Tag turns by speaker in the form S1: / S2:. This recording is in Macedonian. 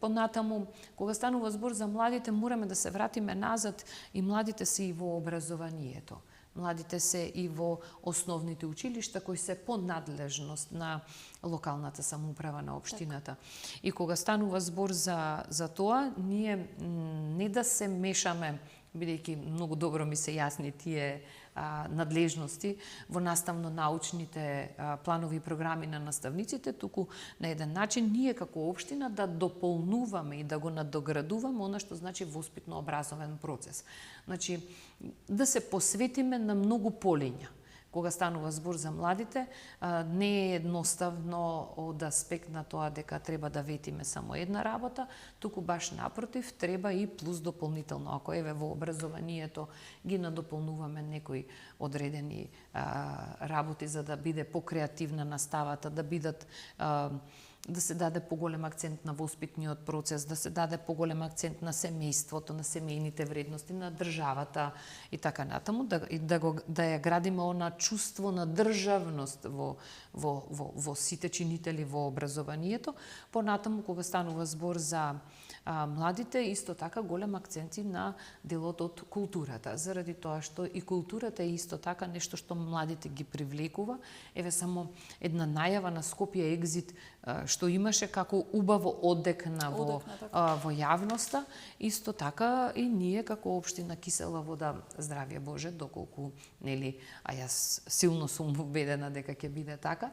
S1: Понатаму, кога станува збор за младите, мораме да се вратиме назад и младите се и во образованието. Младите се и во основните училишта кои се по надлежност на локалната самоуправа на општината. И кога станува збор за тоа, ние не да се мешаме, бидејќи многу добро ми се јасни тие надлежности во наставно-научните планови и програми на наставниците, туку на еден начин ние како општина да дополнуваме и да го надоградуваме она што значи воспитно-образовен процес. Значи, да се посветиме на многу полиња. Кога станува збор за младите, не е едноставно од аспект на тоа дека треба да ветиме само една работа, туку баш напротив, треба и плюс дополнително. Ако еве во образованието ги надополнуваме некои одредени работи за да биде покреативна наставата, да се даде поголем акцент на воспитниот процес, да се даде поголем акцент на семејството, на семејните вредности, на државата и така натаму, да ја градиме она чувство на државност во сите чинители во образованието. Понатаму, кога станува збор за младите, исто така голем акценти на делот од културата, заради тоа што и културата е исто така нешто што младите ги привлекува. Еве само една најава на Скопје Екзит што имаше како убаво одекна во јавноста, исто така и ние како општина Кисела вода, здравје Боже, доколку, нели, а јас силно сум убедена дека ќе биде така,